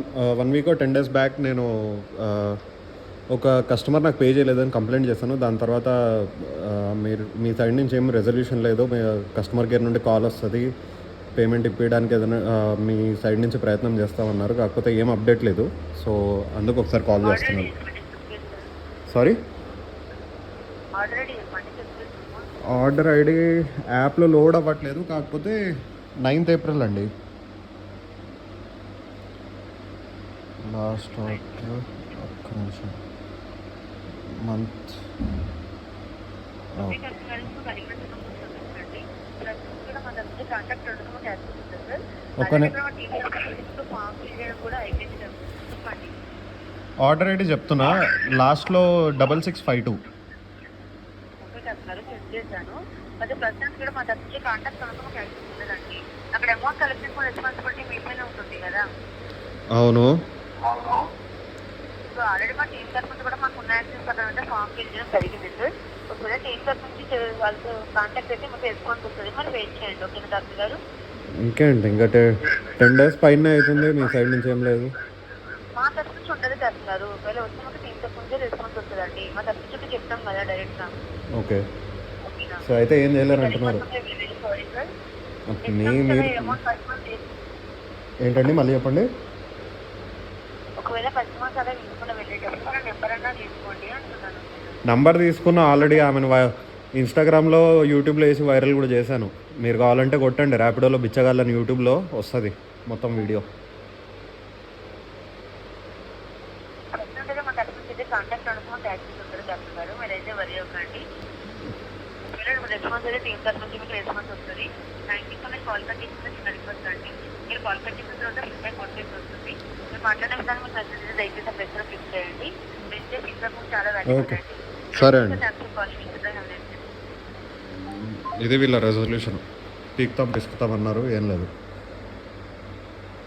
1 week 10 days back నేను ఒక customer నాకు పే చేయలేదని కంప్లైంట్ చేశాను. దాని తర్వాత మీరు మీ సైడ్ నుంచి ఏం రెజల్యూషన్ లేదు, మీ కస్టమర్ కేర్ నుండి కాల్ వస్తుంది, పేమెంట్ ఇప్పించడానికి ఏదైనా మీ సైడ్ నుంచి ప్రయత్నం చేస్తామన్నారు. కాకపోతే ఏం అప్డేట్ లేదు. సో అందుకు ఒకసారి కాల్ చేస్తున్నాను. సారీ, ఆర్డర్ ఐడి యాప్లో లోడ్ అవ్వట్లేదు. కాకపోతే 9th ఏప్రిల్ అండి లాస్ట్ ఆర్డర్. ఒక్క నిమిషం, మంత్ ఆర్డర్ ఐడి చెప్తున్నా, లాస్ట్లో 6652. అది ప్రజెంట్ కూడా మా దగ్గర కాంటాక్ట్ కనుక మాకు యాక్సెస్ ఉండదండి. అక్కడ అమౌంట్ కలెక్షన్ రెస్పాన్సిబిలిటీ మీ పైన ఉంటుంది కదా. అవును. సో ఆల్రెడీ మా టీం తరఫు నుంచి కూడా మాకు ఉన్న యాక్సెస్ ప్రకారం ఫామ్ ఫిల్ చేయడం జరిగింది సార్. ఒకవేళ టీం తరఫు నుంచి వాళ్ళతో కాంటాక్ట్ అయితే మాకు రెస్పాన్స్ వస్తుంది. మరి వెయిట్ చేయండి, ఓకేనా డాక్టర్ గారు? ఇంకేంటి, ఇంకా 10 డేస్ పైన అవుతుంది. మీ సైడ్ నుంచి ఏం లేదు? మా తరఫు నుంచి ఉండదు డాక్టర్ గారు. ఒకవేళ వస్తే మాకు టీం తరఫు నుంచి రెస్పాన్స్ వస్తుందండి. మా తరఫు నుంచి చెప్తాం కదా డైరెక్ట్గా. ఓకే. సో అయితే ఏం చేయలేరు అంటున్నారు. ఏంటండి, మళ్ళీ చెప్పండి. ఒకవేళ కస్టమర్స్ అలా తీసుకుని వెళ్ళేటప్పుడు నెంబర్ అన్నా తీసుకోండి అంటున్నాను. నంబర్ తీసుకున్న ఆల్రెడీ ఆమెను ఇన్స్టాగ్రామ్లో యూట్యూబ్లో వేసి వైరల్ కూడా చేశాను. మీరు కావాలంటే కొట్టండి, ర్యాపిడోలో బిచ్చగాళ్ళని యూట్యూబ్లో వస్తుంది మొత్తం వీడియో. మా తరఫు నుంచి కాంటాక్ట్ అనుకుని ట్యాక్సీస్ ఉంటుంది డాక్టర్ గారు, మీరైతే వరి అవ్వకండి. రెస్పాన్స్ అయితే టీం తరఫు నుంచి మీకు రెస్పాన్స్ వస్తుంది. Thank you. మీరు కాల్ కట్ చేసిన చిన్న రిక్వెస్ట్ అండి, మీరు కాల్ కట్ చేసిన తర్వాత ఫీడ్బ్యాక్ కాంటాక్ట్ వస్తుంది. మీరు మాట్లాడే విధానం మీకు నచ్చితే దయచేసి ఆ ప్రెస్లో క్లిక్ చేయండి. వెంటనే ఫీడ్బ్యాక్ చాలా వాల్యూ అండి. సరే అండి, ఇది వీళ్ళ రెజల్యూషన్. పీక్తాం పిసుకుతాం అన్నారు, ఏం లేదు.